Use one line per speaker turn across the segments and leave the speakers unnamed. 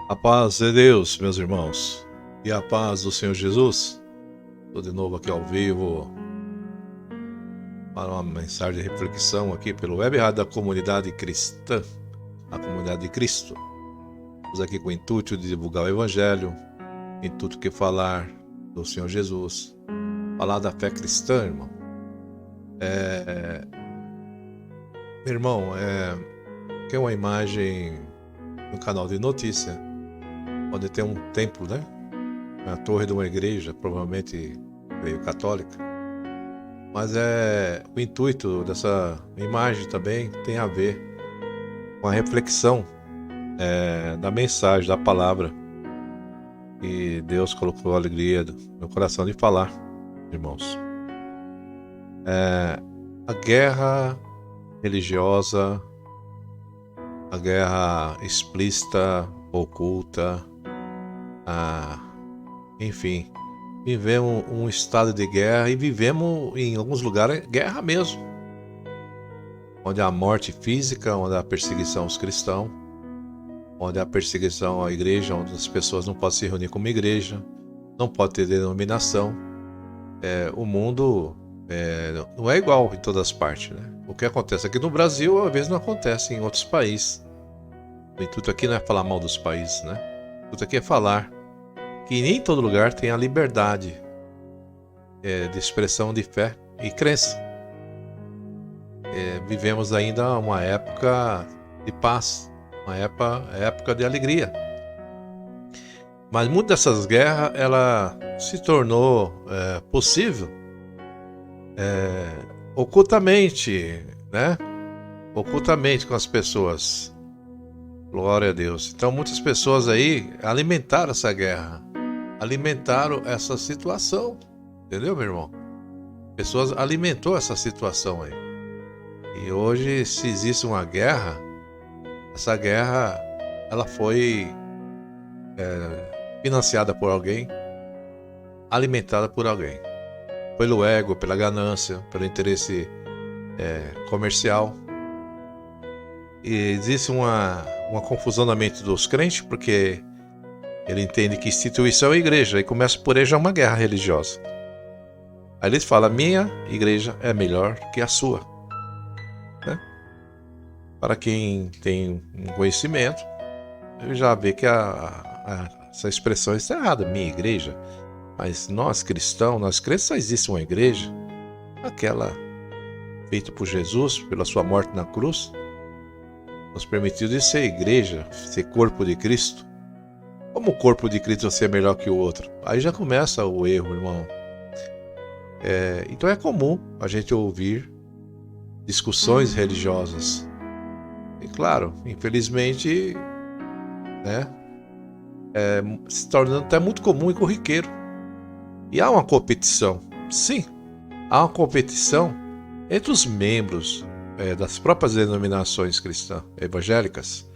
A paz de Deus, meus irmãos, e a paz do Senhor Jesus. Estou de novo aqui ao vivo para uma mensagem de reflexão aqui pelo Web Rádio da Comunidade Cristã, a Comunidade de Cristo. Estamos aqui com o intuito de divulgar o Evangelho, intuito que falar do Senhor Jesus, falar da fé cristã, irmão. Meu irmão, tem uma imagem no canal de notícia, onde tem um templo, né? Na torre de uma igreja, provavelmente meio católica. Mas o intuito dessa imagem também tem a ver com a reflexão da mensagem, da palavra. E Deus colocou a alegria no coração de falar, irmãos. A guerra religiosa, a guerra explícita, oculta, enfim, vivemos um estado de guerra e vivemos em alguns lugares guerra mesmo, onde há morte física, onde há perseguição aos cristãos, onde há perseguição à igreja, onde as pessoas não podem se reunir como igreja, não pode ter denominação. O mundo não é igual em todas as partes, né? O que acontece aqui no Brasil, às vezes não acontece em outros países. O intuito aqui não é falar mal dos países, né? O intuito aqui é falar que nem em todo lugar tem a liberdade de expressão de fé e crença. Vivemos ainda uma época de paz, uma época de alegria. Mas muitas dessas guerras, ela se tornou possível ocultamente, né? Ocultamente com as pessoas. Glória a Deus. Então muitas pessoas aí alimentaram essa guerra, alimentaram essa situação, entendeu, meu irmão? Pessoas alimentou essa situação aí. E hoje, se existe uma guerra, essa guerra ela foi financiada por alguém, alimentada por alguém, pelo ego, pela ganância, pelo interesse comercial. E existe uma confusão na mente dos crentes, porque ele entende que instituição é igreja, e começa por aí já uma guerra religiosa. Aí eles falam, minha igreja é melhor que a sua, né? Para quem tem um conhecimento, ele já vê que essa expressão está errada, minha igreja. Mas nós cristãos, nós crentes, só existe uma igreja, aquela feita por Jesus, pela sua morte na cruz, nos permitiu de ser igreja, ser corpo de Cristo. Como o corpo de Cristo ser melhor que o outro? Aí já começa o erro, irmão. Então é comum a gente ouvir discussões religiosas. E claro, infelizmente, né, se tornando até muito comum e corriqueiro. E há uma competição. Sim, há uma competição entre os membros das próprias denominações cristãs evangélicas,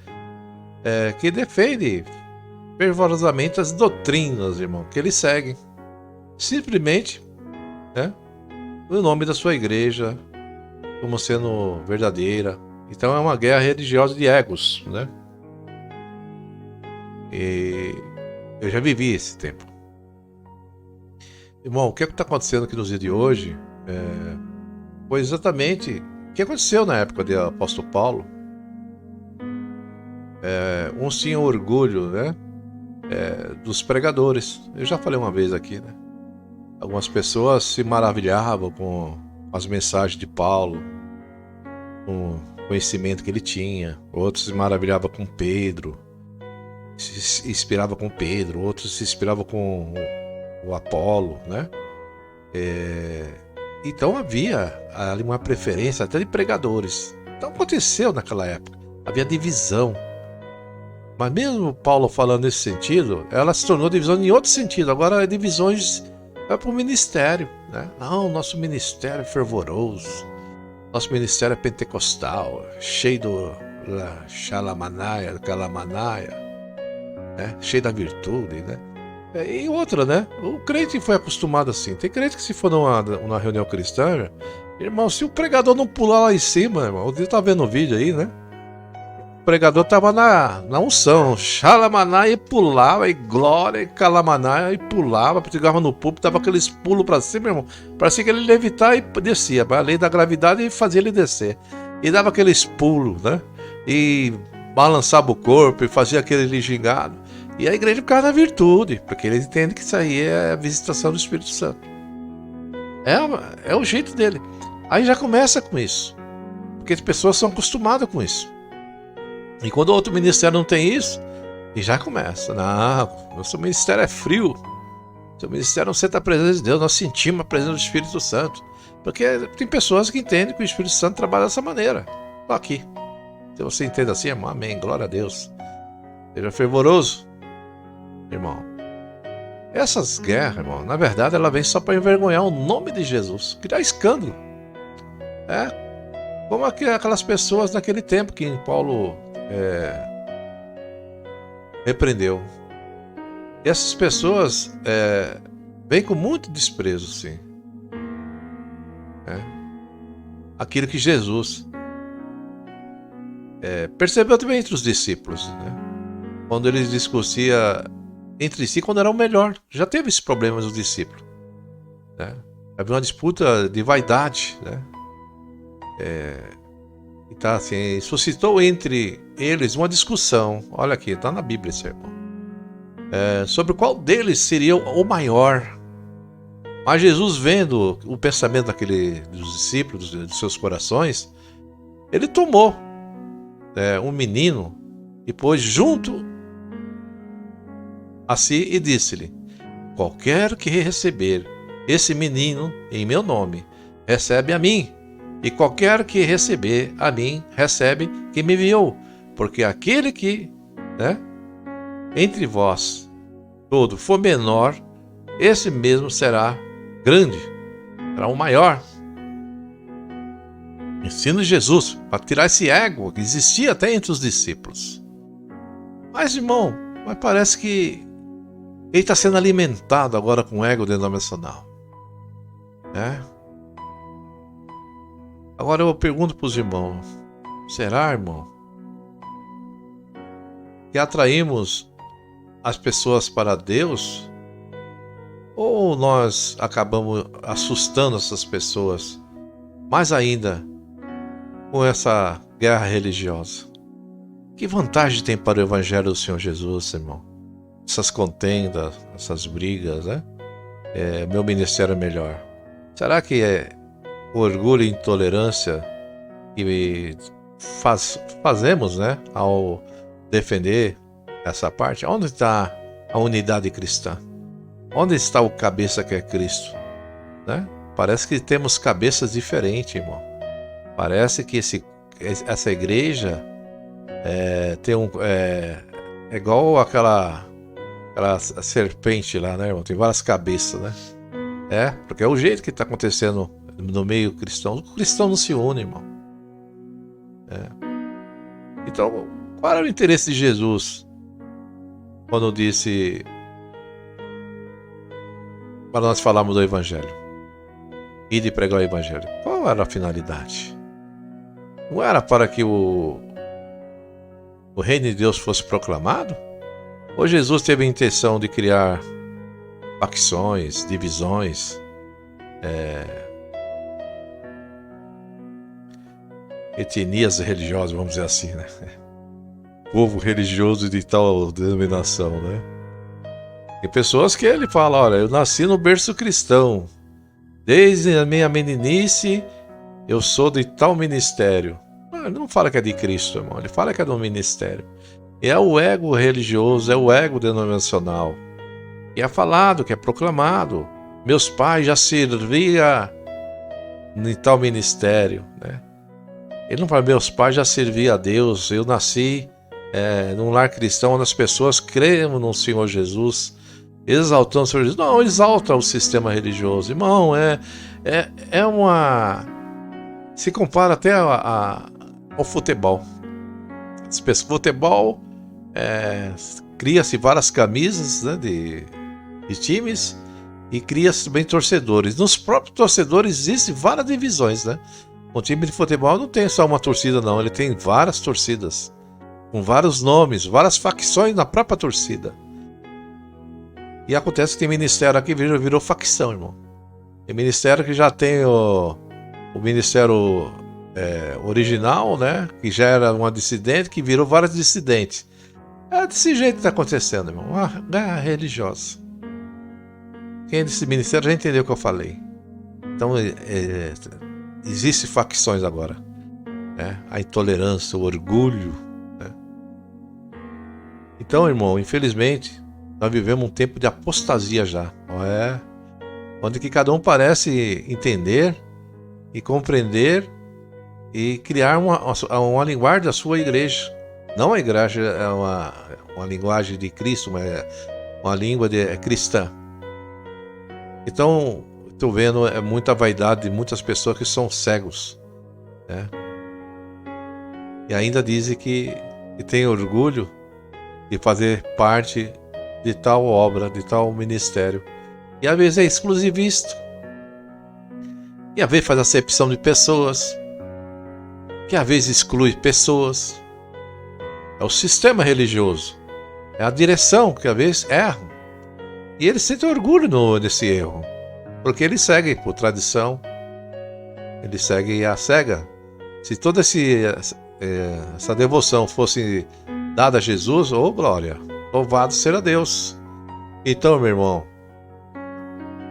que defendem fervorosamente as doutrinas, irmão, que eles seguem, simplesmente, né, no nome da sua igreja, como sendo verdadeira. Então é uma guerra religiosa de egos, né? E eu já vivi esse tempo. Irmão, o que está acontecendo aqui nos dias de hoje foi exatamente o que aconteceu na época do apóstolo Paulo. Uns tinham orgulho, né, dos pregadores. Eu já falei uma vez aqui, né? Algumas pessoas se maravilhavam com as mensagens de Paulo, com o conhecimento que ele tinha. Outros se maravilhavam com Pedro, se inspiravam com Pedro. Outros se inspiravam com o Apolo, né? Então havia ali uma preferência até de pregadores. Então aconteceu naquela época, havia divisão. Mas mesmo Paulo falando nesse sentido, ela se tornou divisão em outro sentido. Agora divisões para o ministério, né? Não, nosso ministério é fervoroso, nosso ministério é pentecostal, cheio do xalamanaia, calamanaia, né? Cheio da virtude, né? E outra, né? O crente foi acostumado assim. Tem crente que se for numa reunião cristã, irmão, se o pregador não pular lá em cima, irmão, você tá vendo o vídeo aí, né? pregador estava na unção, xalamaná, e pulava, e glória, e calamaná, e pulava, chegava no púlpito, dava aqueles pulos para cima, meu irmão. Parecia que ele levitar e descia, a lei da gravidade fazia ele descer. E dava aqueles pulos, né? E balançava o corpo, e fazia aquele gingado. E a igreja ficava na virtude, porque ele entende que isso aí é a visitação do Espírito Santo. É o jeito dele. Aí já começa com isso, porque as pessoas são acostumadas com isso. E quando o outro ministério não tem isso, e já começa. Não, nosso ministério é frio. Seu ministério não sente a presença de Deus, nós sentimos a presença do Espírito Santo. Porque tem pessoas que entendem que o Espírito Santo trabalha dessa maneira. Estou aqui. Se você entende assim, irmão, amém, glória a Deus. Seja fervoroso, irmão. Essas guerras, irmão, na verdade, ela vem só para envergonhar o nome de Jesus, criar escândalo. Como aquelas pessoas naquele tempo que Paulo repreendeu. E essas pessoas vêm com muito desprezo, sim. Aquilo que Jesus percebeu também entre os discípulos, né? Quando eles discutiam entre si, quando era o melhor. Já teve esse problema nos discípulos, né? Havia uma disputa de vaidade, né? Então, assim, suscitou entre eles uma discussão. Olha aqui, está na Bíblia esse irmão. Sobre qual deles seria o maior. Mas Jesus, vendo o pensamento dos discípulos, dos seus corações, ele tomou um menino e pôs junto a si e disse-lhe: qualquer que receber esse menino em meu nome, recebe a mim. E qualquer que receber a mim, recebe quem me enviou. Porque aquele que, entre vós todo for menor, esse mesmo será grande, será o maior. Ensino de Jesus para tirar esse ego que existia até entre os discípulos. Mas, irmão, parece que ele está sendo alimentado agora com ego denominacional. Agora eu pergunto para os irmãos: será, irmão, que atraímos as pessoas para Deus? Ou nós acabamos assustando essas pessoas mais ainda com essa guerra religiosa? Que vantagem tem para o Evangelho do Senhor Jesus, irmão? Essas contendas, essas brigas, né? Meu ministério é melhor. Será que orgulho e intolerância que fazemos, né, ao defender essa parte? Onde está a unidade cristã? Onde está o cabeça que é Cristo? Né? Parece que temos cabeças diferentes, irmão. Parece que essa igreja tem é igual aquela serpente lá, né, irmão? Tem várias cabeças, né? Porque é o jeito que está acontecendo no meio cristão. O cristão não se une, irmão. Então, qual era o interesse de Jesus quando disse para nós falarmos do Evangelho e de pregar o Evangelho? Qual era a finalidade? Não era para que o reino de Deus fosse proclamado? Ou Jesus teve a intenção de criar facções, divisões, etnias religiosas, vamos dizer assim, né? Povo religioso de tal denominação, né? Tem pessoas que ele fala: olha, eu nasci no berço cristão, desde a minha meninice eu sou de tal ministério. Ele não fala que é de Cristo, irmão, ele fala que é do ministério. E é o ego religioso, é o ego denominacional. E é falado, que é proclamado: meus pais já serviam em tal ministério, né? Ele não fala: meus pais já serviam a Deus, eu nasci num lar cristão onde as pessoas creem no Senhor Jesus, exaltando o Senhor Jesus. Não, exalta o sistema religioso, irmão. Se compara até ao futebol. Futebol, cria-se várias camisas, né, de times, e cria-se também torcedores. Nos próprios torcedores existem várias divisões, né? Um time de futebol não tem só uma torcida, não, ele tem várias torcidas. com vários nomes, várias facções na própria torcida. E acontece que tem ministério aqui que virou facção, irmão. Tem ministério que já tem o ministério original, né? Que já era uma dissidente, que virou vários dissidentes. É desse jeito que está acontecendo, irmão. Uma guerra religiosa. Quem é desse ministério já entendeu o que eu falei. Então, existem facções agora. Né? A intolerância, o orgulho. Né? Então, irmão, infelizmente, nós vivemos um tempo de apostasia já. Onde que cada um parece entender e compreender e criar uma linguagem da sua igreja. Não a igreja é uma linguagem de Cristo, mas é uma língua cristã. Então, estou vendo muita vaidade de muitas pessoas que são cegos. Né? E ainda dizem que tem orgulho de fazer parte de tal obra, de tal ministério. E às vezes é exclusivista. E às vezes faz acepção de pessoas. Que às vezes exclui pessoas. É o sistema religioso. É a direção que às vezes erra. E ele sente orgulho desse erro. Porque ele segue por tradição. Ele segue a cega. Se toda essa devoção fosse dada a Jesus, oh glória, louvado seja Deus. Então, meu irmão,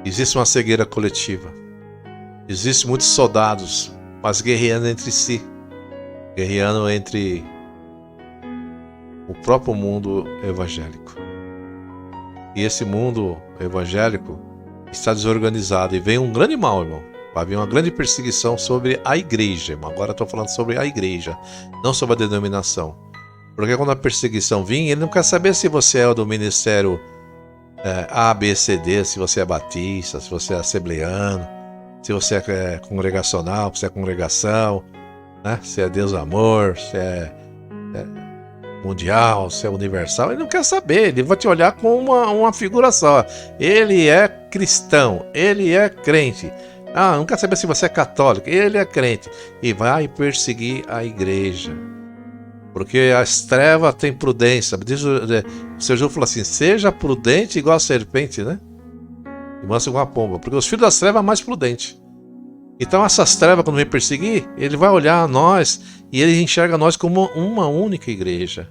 existe uma cegueira coletiva. Existem muitos soldados, mas guerreando entre si. Guerreando entre o próprio mundo evangélico. E esse mundo evangélico está desorganizado. E vem um grande mal, irmão. Vai vir uma grande perseguição sobre a igreja, irmão. Agora estou falando sobre a igreja, não sobre a denominação. Porque quando a perseguição vir, ele não quer saber se você é do ministério A, B, C, D, se você é batista, se você é assembleano, se você é congregacional, se é congregação, né? Se é Deus amor, se é mundial, se é universal. Ele não quer saber, ele vai te olhar com uma figura só. Ele é cristão, ele é crente. Não quer saber se você é católico, ele é crente. E vai perseguir a igreja. Porque as trevas têm prudência. Diz, o Senhor Jesus falou assim: seja prudente igual a serpente, né? E manso igual a pomba. Porque os filhos das trevas é mais prudente. Então essas trevas, quando vem perseguir, ele vai olhar a nós e ele enxerga nós como uma única igreja.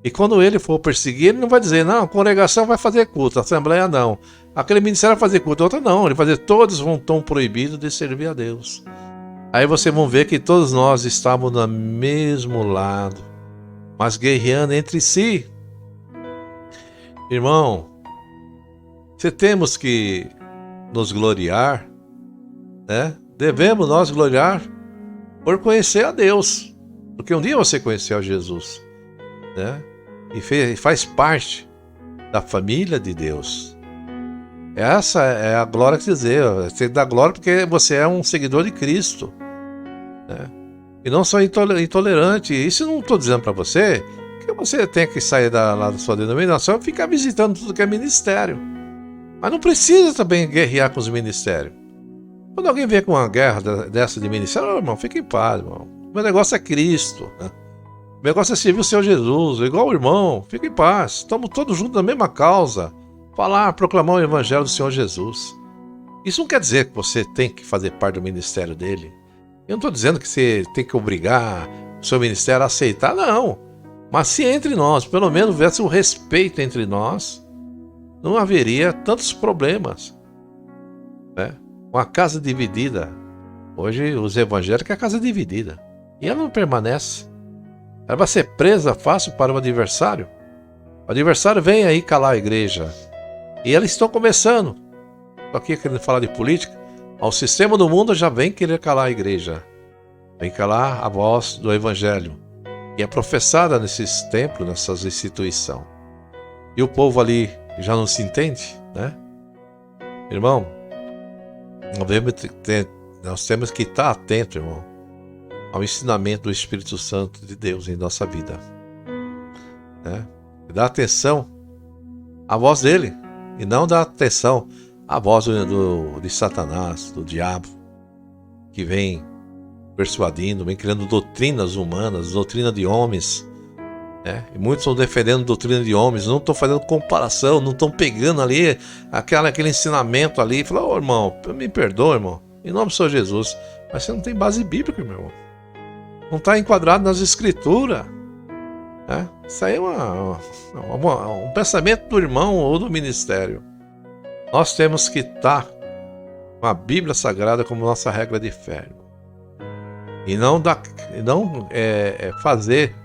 E quando ele for perseguir, ele não vai dizer: não, a congregação vai fazer culto, a assembleia não. Aquele ministério vai fazer culto, outra não. Ele vai dizer: todos estão proibidos de servir a Deus. Aí vocês vão ver que todos nós estamos no mesmo lado, mas guerreando entre si. Irmão, se temos que nos gloriar, né? Devemos nós gloriar por conhecer a Deus. Porque um dia você conheceu a Jesus, né? E faz parte da família de Deus. Essa é a glória que dizer. Você dá glória porque você é um seguidor de Cristo, né? E não só intolerante. Isso eu não estou dizendo para você que você tem que sair lá da sua denominação e ficar visitando tudo que é ministério. Mas não precisa também guerrear com os ministérios. Quando alguém vem com uma guerra dessa de ministério, irmão, fica em paz, irmão. Meu negócio é Cristo, né? Meu negócio é servir o Senhor Jesus, igual o irmão, fica em paz. Estamos todos juntos na mesma causa. Proclamar o evangelho do Senhor Jesus. Isso não quer dizer que você tem que fazer parte do ministério dele. Eu não estou dizendo que você tem que obrigar o seu ministério a aceitar, não. Mas se entre nós, pelo menos, houvesse um respeito entre nós, não haveria tantos problemas, né? Uma casa dividida. Hoje os evangélicos é a casa dividida. E ela não permanece. Ela vai ser presa fácil para o adversário. O adversário vem aí calar a igreja. E eles estão começando. Estou aqui querendo falar de política. O sistema do mundo já vem querer calar a igreja. Vem calar a voz do evangelho. E é professada nesses templos, nessas instituições. E o povo ali já não se entende, né? Irmão, nós temos que estar atento, irmão, ao ensinamento do Espírito Santo de Deus em nossa vida, né? E dar atenção à voz dele e não dar atenção à voz de Satanás, do diabo, que vem persuadindo, vem criando doutrinas humanas, doutrina de homens, E muitos estão defendendo doutrina de homens, não estão fazendo comparação, não estão pegando ali aquele ensinamento ali e falando: irmão, me perdoa, irmão, em nome do Senhor Jesus. Mas você não tem base bíblica, meu irmão. Não está enquadrado nas escrituras. Isso aí é um pensamento do irmão ou do ministério. Nós temos que estar com a Bíblia Sagrada como nossa regra de fé. E não fazer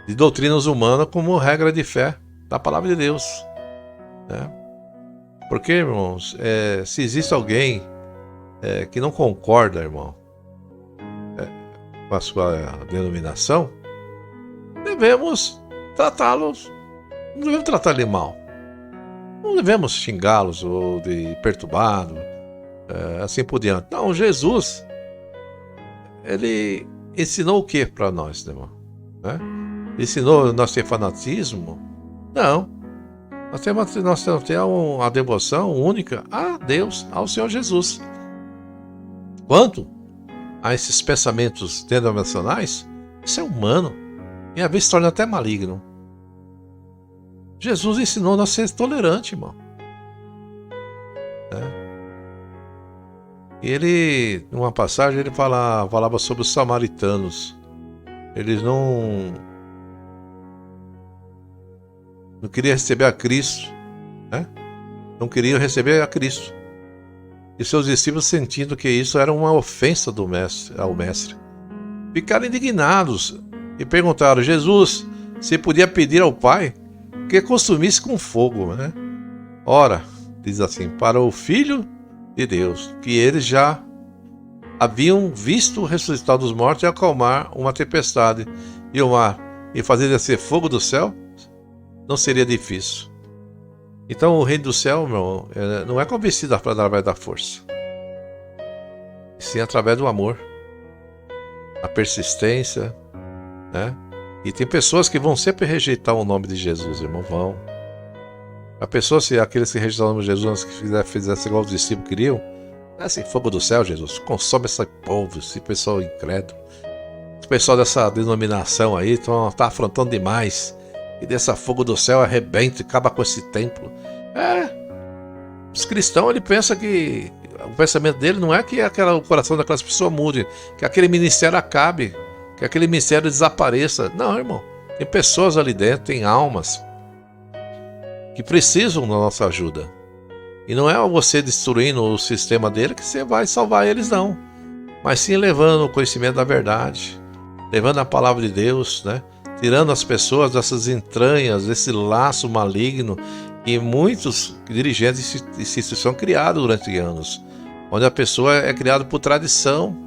de doutrinas humanas como regra de fé da palavra de Deus. Porque, irmãos, se existe alguém que não concorda, irmão, com a sua denominação, devemos tratá-los, não devemos tratar ele mal. Não devemos xingá-los ou de perturbado, assim por diante. Não, Jesus, ele ensinou o que para nós, irmão? Ensinou nós ter fanatismo? Não. Nós temos que ter uma devoção única a Deus, ao Senhor Jesus. Quanto a esses pensamentos denominacionais, isso é humano e às vezes se torna até maligno. Jesus ensinou nós a ser tolerante, irmão. E ele, numa passagem, ele falava sobre os samaritanos. Eles não queriam receber a Cristo, não queriam receber a Cristo. E seus discípulos, sentindo que isso era uma ofensa ao mestre, ficaram indignados e perguntaram: Jesus, se podia pedir ao Pai que consumisse com fogo, Ora, diz assim, para o Filho de Deus, que eles já haviam visto ressuscitar dos mortos e acalmar uma tempestade e o mar, e fazer descer fogo do céu, não seria difícil. Então o reino do céu, meu irmão, não é convencido através da força, e sim através do amor, a persistência, E tem pessoas que vão sempre rejeitar o nome de Jesus, irmão, vão. A pessoa, se aqueles que rejeitaram o nome de Jesus, que fizessem igual os discípulos queriam, assim, fogo do céu, Jesus, consome esse povo, esse pessoal incrédulo. O pessoal dessa denominação aí está afrontando demais. E dessa fogo do céu arrebenta e acaba com esse templo. Os cristãos, ele pensa que o pensamento dele não é que o coração daquelas pessoas mude, que aquele ministério acabe, que aquele ministério desapareça. Não, irmão. Tem pessoas ali dentro, tem almas que precisam da nossa ajuda. E não é você destruindo o sistema dele que você vai salvar eles, não. Mas sim levando o conhecimento da verdade, levando a palavra de Deus, tirando as pessoas dessas entranhas, desse laço maligno que muitos dirigentes de instituição criaram durante anos, onde a pessoa é criada por tradição,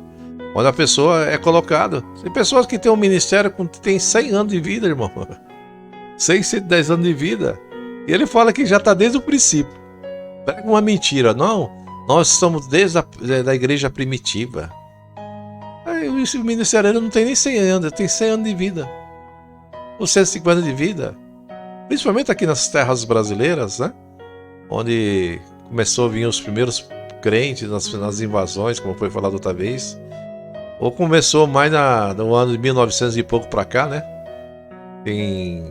onde a pessoa é colocada. Tem pessoas que têm um ministério que tem 100 anos de vida, irmão. 110 anos de vida. E ele fala que já está desde o princípio. Pega uma mentira. Não, nós estamos desde a igreja primitiva. O ministério não tem nem 100 anos, tem 100 anos de vida. Ou 150 de vida. Principalmente aqui nas terras brasileiras, onde começou a vir os primeiros crentes nas invasões, como foi falado outra vez. Ou começou mais no ano de 1900 e pouco para cá, Tem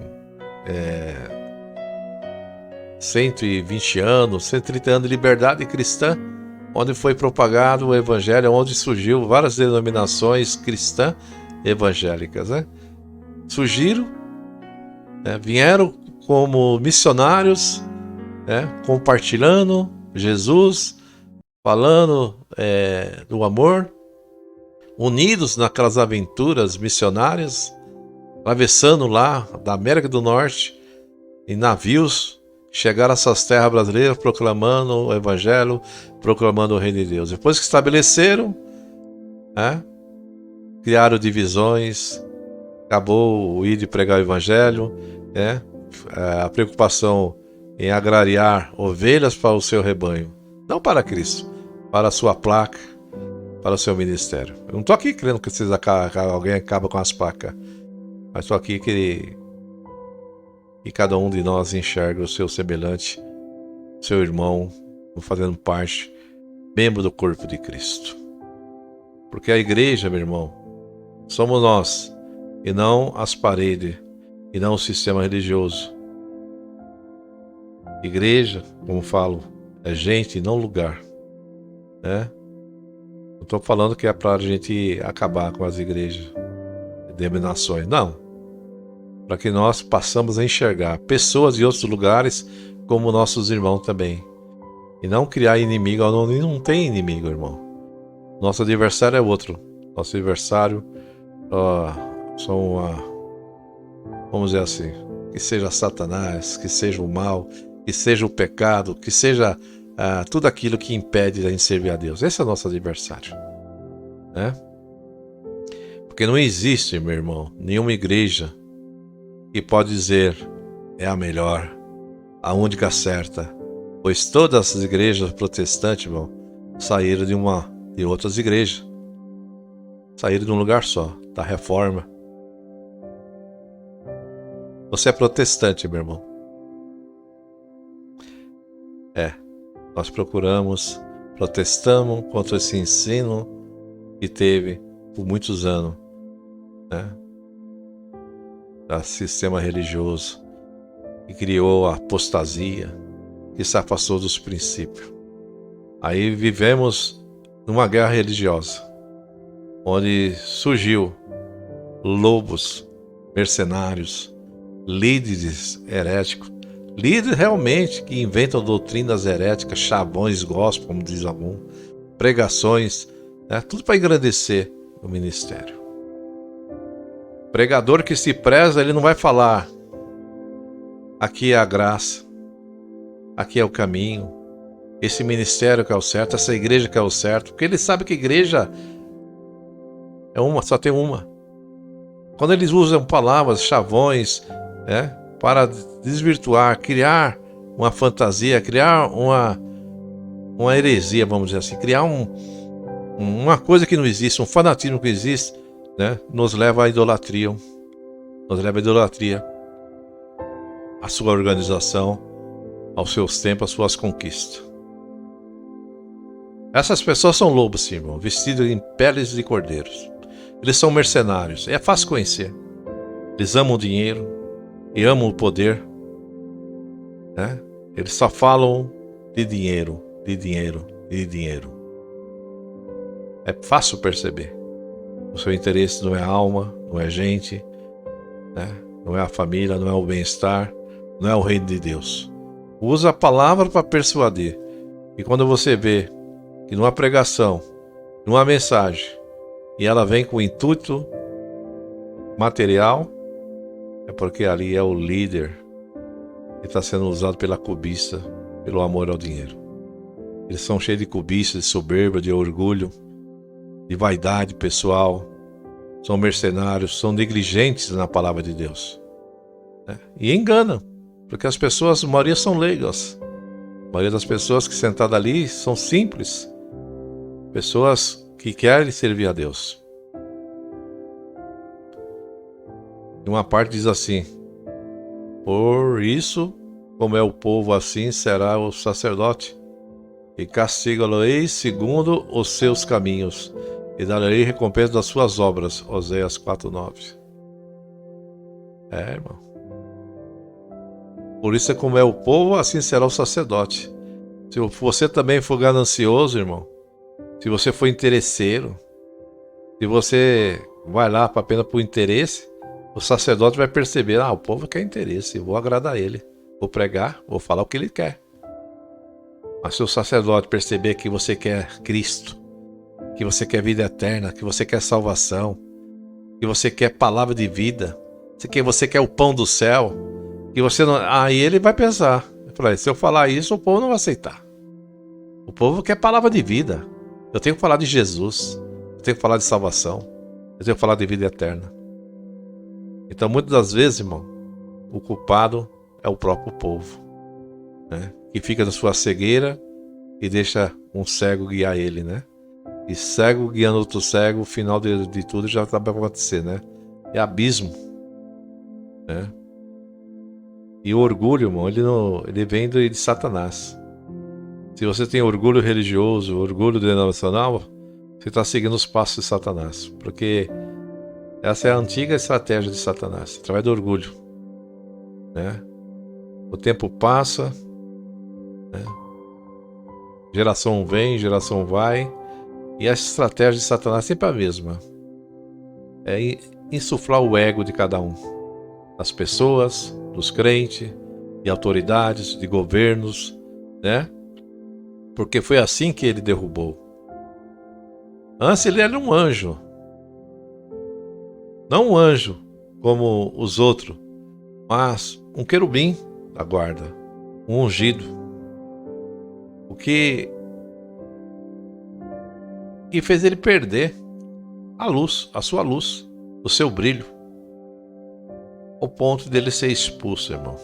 120 anos, 130 anos de liberdade cristã, onde foi propagado o evangelho, onde surgiu várias denominações cristãs evangélicas, Surgiram, vieram como missionários, compartilhando Jesus, falando do amor, unidos naquelas aventuras missionárias, atravessando lá da América do Norte em navios, chegaram a essas terras brasileiras proclamando o evangelho, proclamando o reino de Deus. Depois que estabeleceram, criaram divisões, acabou o ir de pregar o evangelho, a preocupação em agrariar ovelhas para o seu rebanho, não para Cristo, para a sua placa, para o seu ministério. Eu não estou aqui querendo que alguém acabe com as placas, mas estou aqui que cada um de nós enxerga o seu semelhante, seu irmão, fazendo parte, membro do corpo de Cristo. Porque a igreja, meu irmão, somos nós, e não as paredes, e não o sistema religioso. Igreja, como falo, é gente, não lugar, né? Não estou falando que é para a gente acabar com as igrejas, denominações, não. Para que nós possamos enxergar pessoas de outros lugares como nossos irmãos também. E não criar inimigo. Não tem inimigo, irmão. Nosso adversário é outro. Nosso adversário vamos dizer assim, que seja Satanás, que seja o mal, que seja o pecado, que seja tudo aquilo que impede a gente servir a Deus. Esse é o nosso adversário, né? Porque não existe, meu irmão, nenhuma igreja que pode dizer é a melhor, a única certa, pois todas as igrejas protestantes, irmão, saíram de outras igrejas, saíram de um lugar só, da Reforma. Você é protestante, meu irmão. Nós protestamos contra esse ensino que teve por muitos anos, né? Do sistema religioso, que criou a apostasia, que se afastou dos princípios. Aí vivemos numa guerra religiosa, onde surgiu lobos, mercenários, líderes heréticos, líderes realmente que inventam doutrinas heréticas, chavões gospel, como diz algum, pregações, né? Tudo para engrandecer o ministério. Pregador que se preza, ele não vai falar aqui é a graça, aqui é o caminho, esse ministério que é o certo, essa igreja que é o certo, porque ele sabe que igreja é uma, só tem uma. Quando eles usam palavras, chavões, né, para desvirtuar, criar uma fantasia, criar uma heresia, vamos dizer assim, criar uma coisa que não existe, um fanatismo que existe, né, nos leva à idolatria. Nos leva à idolatria, à sua organização, aos seus tempos, às suas conquistas. Essas pessoas são lobos, sim, irmão, vestidos em peles de cordeiros. Eles são mercenários, é fácil conhecer. Eles amam o dinheiro e amam o poder, né? Eles só falam de dinheiro, de dinheiro, de dinheiro. É fácil perceber. O seu interesse não é a alma, não é gente, né? Não é a família, não é o bem-estar, não é o reino de Deus. Usa a palavra para persuadir. E quando você vê que numa pregação, numa mensagem, e ela vem com intuito material, é porque ali é o líder que está sendo usado pela cobiça, pelo amor ao dinheiro. Eles são cheios de cobiça, de soberba, de orgulho, de vaidade pessoal, são mercenários, são negligentes na palavra de Deus, né? E enganam, porque as pessoas, a maioria são leigas. A maioria das pessoas que sentadas ali são simples, pessoas que querem servir a Deus. E uma parte diz assim: por isso, como é o povo, assim será o sacerdote, e castiga-lo-ei segundo os seus caminhos, e darei recompensa das suas obras. Oséias 4:9. Irmão. Por isso, como é o povo, assim será o sacerdote. Se você também for ganancioso, irmão, se você for interesseiro, se você vai lá apenas por interesse, o sacerdote vai perceber: o povo quer interesse, eu vou agradar ele, vou pregar, vou falar o que ele quer. Mas se o sacerdote perceber que você quer Cristo, que você quer vida eterna, que você quer salvação, que você quer palavra de vida, que você quer o pão do céu, que você não... aí ele vai pensar: se eu falar isso, o povo não vai aceitar. O povo quer palavra de vida. Eu tenho que falar de Jesus, eu tenho que falar de salvação, eu tenho que falar de vida eterna. Então, muitas das vezes, irmão, o culpado é o próprio povo, né? Que fica na sua cegueira e deixa um cego guiar ele, né? E cego guiando outro cego, o final de tudo já está para acontecer, né? É abismo, né? E o orgulho, irmão, ele vem de Satanás. Se você tem orgulho religioso, orgulho denominacional, você está seguindo os passos de Satanás, porque essa é a antiga estratégia de Satanás, através do orgulho. né? O tempo passa, né? Geração vem, geração vai, e a estratégia de Satanás é sempre a mesma. É insuflar o ego de cada um, das pessoas, dos crentes, de autoridades, de governos, né? Porque foi assim que ele derrubou. Antes ele era um anjo, não um anjo como os outros, mas um querubim da guarda, um ungido. O que fez ele perder a luz, a sua luz, o seu brilho, ao ponto dele ser expulso, irmão,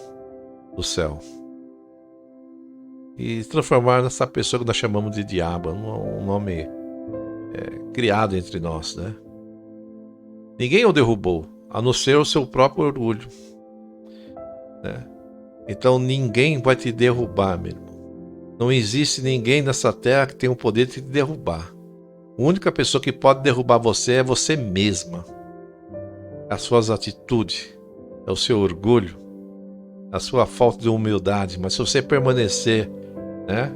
do céu. E transformar nessa pessoa que nós chamamos de diabo, um nome criado entre nós, né? Ninguém o derrubou, a não ser o seu próprio orgulho, né? Então ninguém vai te derrubar, meu irmão. Não existe ninguém nessa terra que tenha o poder de te derrubar. A única pessoa que pode derrubar você é você mesma. As suas atitudes, é o seu orgulho, a sua falta de humildade. Mas se você permanecer, né,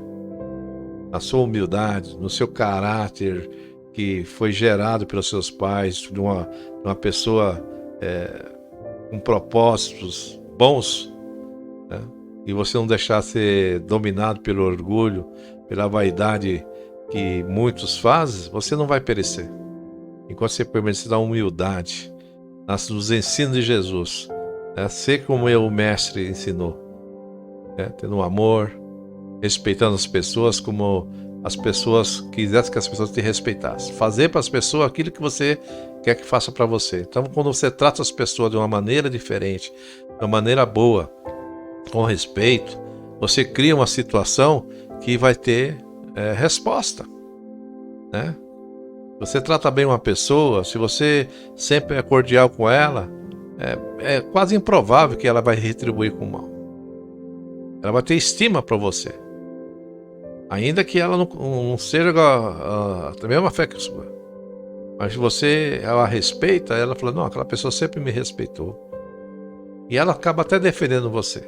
na sua humildade, no seu caráter que foi gerado pelos seus pais, de uma pessoa com propósitos bons, né, e você não deixar ser dominado pelo orgulho, pela vaidade que muitos fazem, você não vai perecer. Enquanto você permanecer na humildade, nos ensinos de Jesus, né? Ser como o mestre ensinou, né? Tendo amor, respeitando as pessoas como as pessoas quisessem que as pessoas te respeitassem. Fazer para as pessoas aquilo que você quer que faça para você. Então, quando você trata as pessoas de uma maneira diferente, de uma maneira boa, com respeito, você cria uma situação que vai ter resposta, né? Você trata bem uma pessoa, se você sempre é cordial com ela, é quase improvável que ela vai retribuir com mal. Ela vai ter estima para você, ainda que ela não seja a mesma fé que a sua. Mas se ela respeita, ela fala, não, aquela pessoa sempre me respeitou. E ela acaba até defendendo você.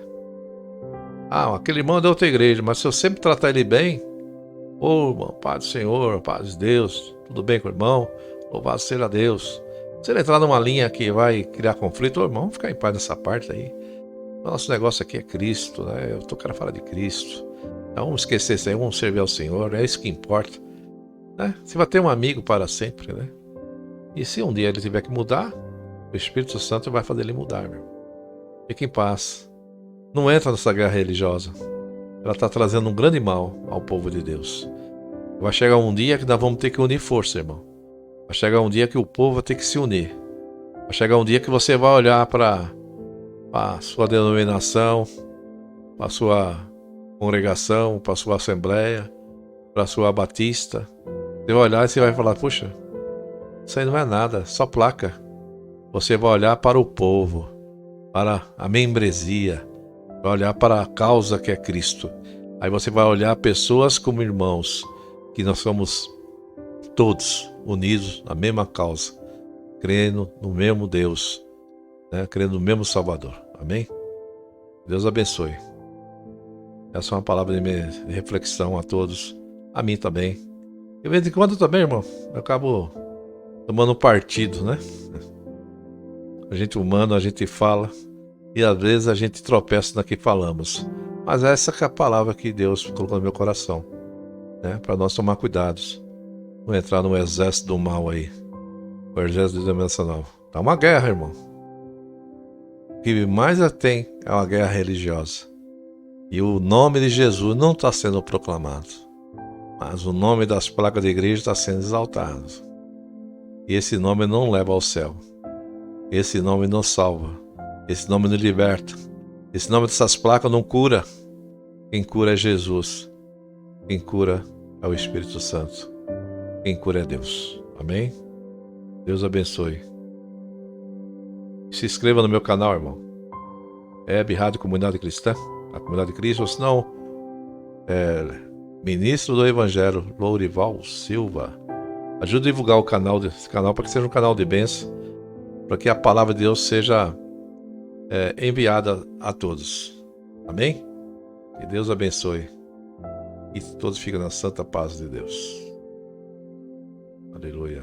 Ah, aquele irmão é da outra igreja, mas se eu sempre tratar ele bem, irmão, paz do Senhor, paz de Deus, tudo bem com o irmão? Louvado seja Deus. Se ele entrar numa linha que vai criar conflito, irmão, vamos ficar em paz nessa parte aí. Nosso negócio aqui é Cristo, né? Eu quero falar de Cristo. Então, vamos esquecer isso aí, vamos servir ao Senhor, é isso que importa, né? Você vai ter um amigo para sempre, né? E se um dia ele tiver que mudar, o Espírito Santo vai fazer ele mudar, meu. Fique em paz. Não entra nessa guerra religiosa. Ela está trazendo um grande mal ao povo de Deus. Vai chegar um dia que nós vamos ter que unir força, irmão. Vai chegar um dia que o povo vai ter que se unir. Vai chegar um dia que você vai olhar para a sua denominação, para a sua congregação, para a sua assembleia, para a sua batista. Você vai olhar e você vai falar, puxa, isso aí não é nada, só placa. Você vai olhar para o povo, para a membresia, vai olhar para a causa que é Cristo. Aí você vai olhar pessoas como irmãos, que nós somos todos unidos na mesma causa, crendo no mesmo Deus, né? Crendo no mesmo Salvador. Amém? Deus abençoe. Essa é uma palavra de reflexão a todos, a mim também. De vez em quando também, irmão, eu acabo tomando partido, né? A gente humano, a gente fala, e às vezes a gente tropeça na que falamos. Mas essa que é a palavra que Deus colocou no meu coração, né? Para nós tomar cuidados. Não entrar no exército do mal aí. O exército dimensional. Tá uma guerra, irmão. O que mais tem é uma guerra religiosa. E o nome de Jesus não está sendo proclamado. Mas o nome das placas da igreja está sendo exaltado. E esse nome não leva ao céu. Esse nome não salva. Esse nome não liberta. Esse nome dessas placas não cura. Quem cura é Jesus. Quem cura é o Espírito Santo. Quem cura é Deus. Amém? Deus abençoe. Se inscreva no meu canal, irmão. Rádio Comunidade Cristã, a Comunidade de Cristo, ou se não, Ministro do Evangelho, Lourival Silva. Ajude a divulgar esse canal para que seja um canal de bênção, para que a palavra de Deus seja enviada a todos. Amém? Que Deus abençoe. E todos fiquem na santa paz de Deus. Aleluia.